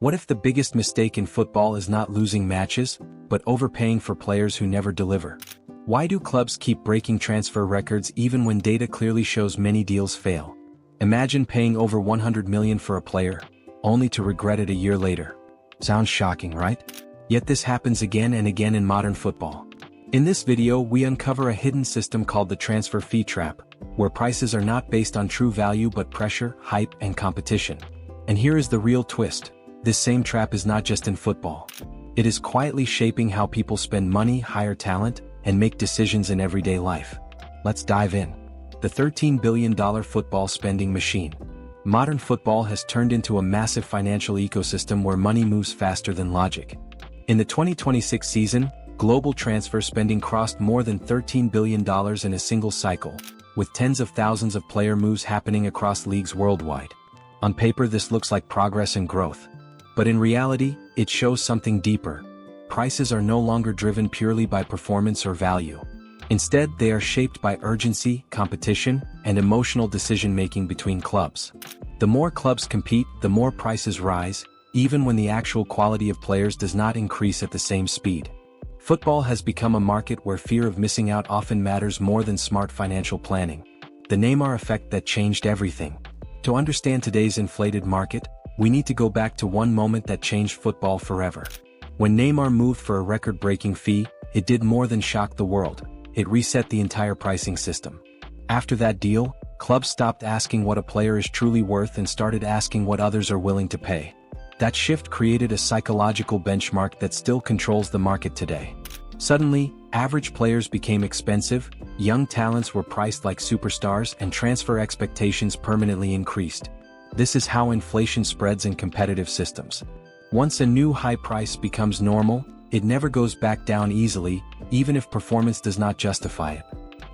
What if the biggest mistake in football is not losing matches, but overpaying for players who never deliver? Why do clubs keep breaking transfer records even when data clearly shows many deals fail? Imagine paying over $100 million for a player, only to regret it a year later. Sounds shocking, right? Yet this happens again and again in modern football. In this video, we uncover a hidden system called the transfer fee trap, where prices are not based on true value but pressure, hype, and competition. And here is the real twist. This same trap is not just in football. It is quietly shaping how people spend money, hire talent, and make decisions in everyday life. Let's dive in. The $13 billion football spending machine. Modern football has turned into a massive financial ecosystem where money moves faster than logic. In the 2026 season, global transfer spending crossed more than $13 billion in a single cycle, with tens of thousands of player moves happening across leagues worldwide. On paper, this looks like progress and growth. But in reality, it shows something deeper. Prices are no longer driven purely by performance or value. Instead, they are shaped by urgency, competition, and emotional decision-making between clubs. The more clubs compete, the more prices rise, even when the actual quality of players does not increase at the same speed. Football has become a market where fear of missing out often matters more than smart financial planning. The Neymar effect that changed everything. To understand today's inflated market, we need to go back to one moment that changed football forever. When Neymar moved for a record-breaking fee, it did more than shock the world. It reset the entire pricing system. After that deal, clubs stopped asking what a player is truly worth and started asking what others are willing to pay. That shift created a psychological benchmark that still controls the market today. Suddenly, average players became expensive, young talents were priced like superstars, and transfer expectations permanently increased. This is how inflation spreads in competitive systems. Once a new high price becomes normal, it never goes back down easily, even if performance does not justify it.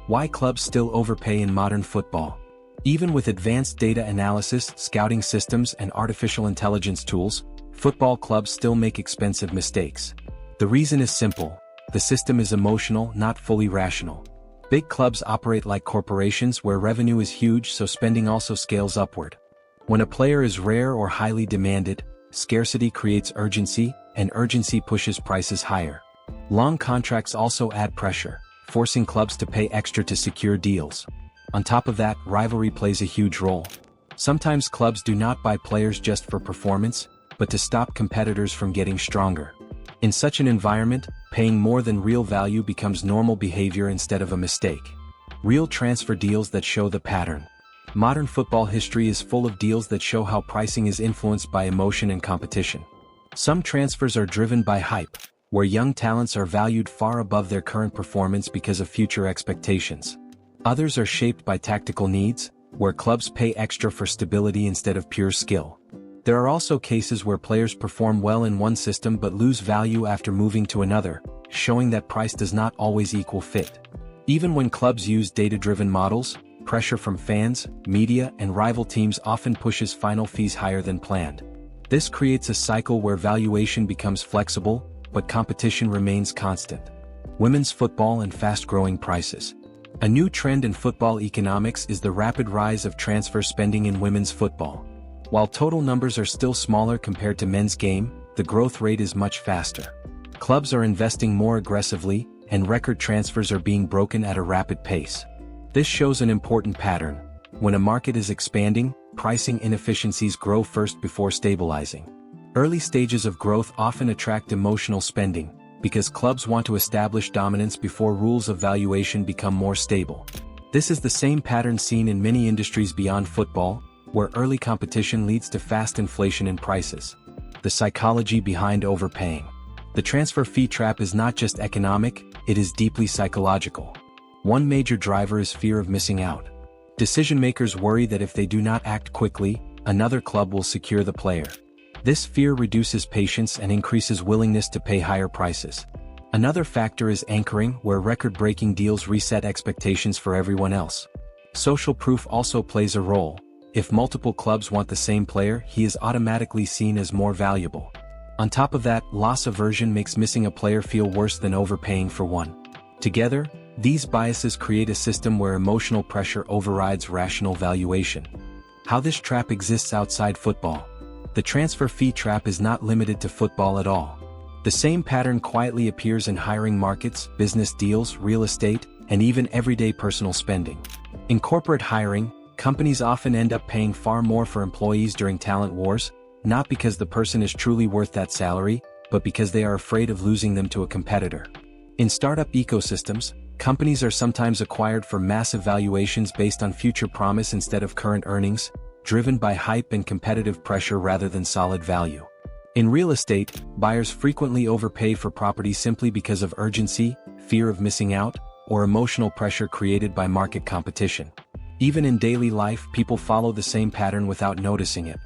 Why clubs still overpay in modern football? Even with advanced data analysis, scouting systems, and artificial intelligence tools, football clubs still make expensive mistakes. The reason is simple. The system is emotional, not fully rational. Big clubs operate like corporations where revenue is huge, so spending also scales upward. When a player is rare or highly demanded, scarcity creates urgency, and urgency pushes prices higher. Long contracts also add pressure, forcing clubs to pay extra to secure deals. On top of that, rivalry plays a huge role. Sometimes clubs do not buy players just for performance, but to stop competitors from getting stronger. In such an environment, paying more than real value becomes normal behavior instead of a mistake. Real transfer deals that show the pattern. Modern football history is full of deals that show how pricing is influenced by emotion and competition. Some transfers are driven by hype, where young talents are valued far above their current performance because of future expectations. Others are shaped by tactical needs, where clubs pay extra for stability instead of pure skill. There are also cases where players perform well in one system but lose value after moving to another, showing that price does not always equal fit. Even when clubs use data-driven models, pressure from fans, media, and rival teams often pushes final fees higher than planned. This creates a cycle where valuation becomes flexible, but competition remains constant. Women's football and fast-growing prices. A new trend in football economics is the rapid rise of transfer spending in women's football. While total numbers are still smaller compared to men's game, the growth rate is much faster. Clubs are investing more aggressively, and record transfers are being broken at a rapid pace. This shows an important pattern. When a market is expanding, pricing inefficiencies grow first before stabilizing. Early stages of growth often attract emotional spending, because clubs want to establish dominance before rules of valuation become more stable. This is the same pattern seen in many industries beyond football, where early competition leads to fast inflation in prices. The psychology behind overpaying. The transfer fee trap is not just economic, it is deeply psychological. One major driver is fear of missing out. Decision-makers worry that if they do not act quickly, another club will secure the player. This fear reduces patience and increases willingness to pay higher prices. Another factor is anchoring, where record-breaking deals reset expectations for everyone else. Social proof also plays a role. If multiple clubs want the same player, he is automatically seen as more valuable. On top of that, loss aversion makes missing a player feel worse than overpaying for one. Together, these biases create a system where emotional pressure overrides rational valuation. How this trap exists outside football. The The transfer fee trap is not limited to football at all. The same pattern quietly appears in hiring markets, business deals, real estate, and even everyday personal spending. In corporate hiring, companies often end up paying far more for employees during talent wars, not because the person is truly worth that salary, but because they are afraid of losing them to a competitor. In startup ecosystems, companies are sometimes acquired for massive valuations based on future promise instead of current earnings, driven by hype and competitive pressure rather than solid value. In real estate, buyers frequently overpay for property simply because of urgency, fear of missing out, or emotional pressure created by market competition. Even in daily life, people follow the same pattern without noticing it.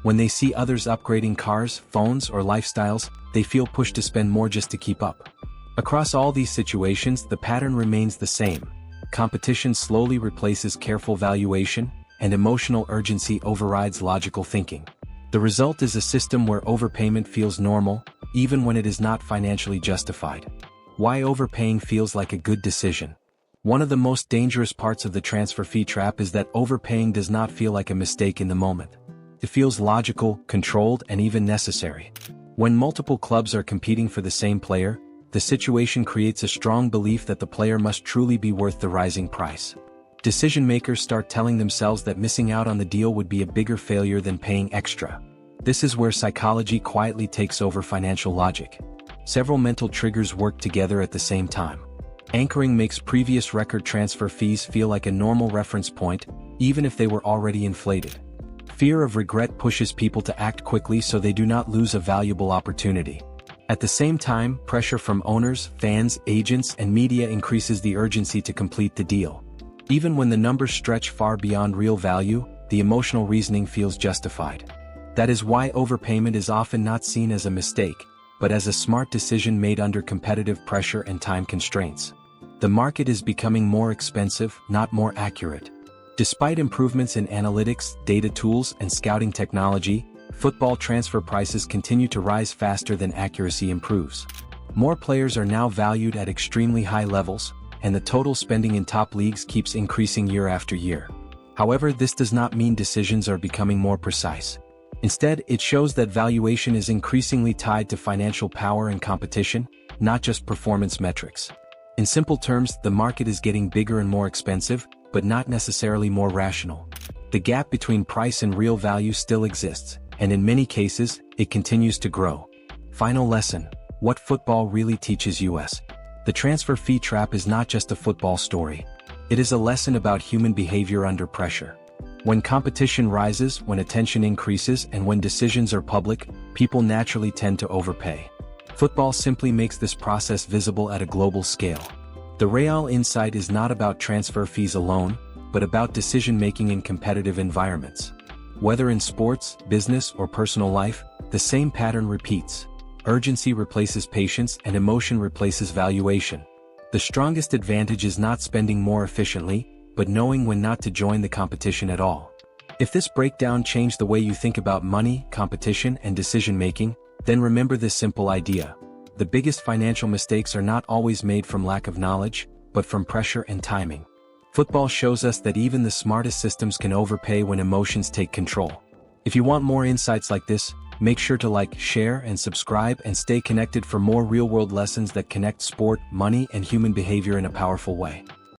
When they see others upgrading cars, phones, or lifestyles, they feel pushed to spend more just to keep up. Across all these situations, the pattern remains the same. Competition slowly replaces careful valuation, and emotional urgency overrides logical thinking. The result is a system where overpayment feels normal, even when it is not financially justified. Why overpaying feels like a good decision. One of the most dangerous parts of the transfer fee trap is that overpaying does not feel like a mistake in the moment. It feels logical, controlled, and even necessary. When multiple clubs are competing for the same player, the situation creates a strong belief that the player must truly be worth the rising price. Decision-makers start telling themselves that missing out on the deal would be a bigger failure than paying extra. This is where psychology quietly takes over financial logic. Several mental triggers work together at the same time. Anchoring makes previous record transfer fees feel like a normal reference point, even if they were already inflated. Fear of regret pushes people to act quickly so they do not lose a valuable opportunity. At the same time, pressure from owners, fans, agents, and media increases the urgency to complete the deal. Even when the numbers stretch far beyond real value, the emotional reasoning feels justified. That is why overpayment is often not seen as a mistake, but as a smart decision made under competitive pressure and time constraints. The market is becoming more expensive, not more accurate. Despite improvements in analytics, data tools, and scouting technology, football transfer prices continue to rise faster than accuracy improves. More players are now valued at extremely high levels, and the total spending in top leagues keeps increasing year after year. However, this does not mean decisions are becoming more precise. Instead, it shows that valuation is increasingly tied to financial power and competition, not just performance metrics. In simple terms, the market is getting bigger and more expensive, but not necessarily more rational. The gap between price and real value still exists, and in many cases, it continues to grow. Final lesson: what football really teaches us. The transfer fee trap is not just a football story. It is a lesson about human behavior under pressure. When competition rises, when attention increases, and when decisions are public, people naturally tend to overpay. Football simply makes this process visible at a global scale. The real insight is not about transfer fees alone, but about decision-making in competitive environments. Whether in sports, business, or personal life, the same pattern repeats. Urgency replaces patience, and emotion replaces valuation. The strongest advantage is not spending more efficiently, but knowing when not to join the competition at all. If this breakdown changed the way you think about money, competition, and decision-making, then remember this simple idea. The biggest financial mistakes are not always made from lack of knowledge, but from pressure and timing. Football shows us that even the smartest systems can overpay when emotions take control. If you want more insights like this, make sure to like, share, and subscribe, and stay connected for more real-world lessons that connect sport, money, and human behavior in a powerful way.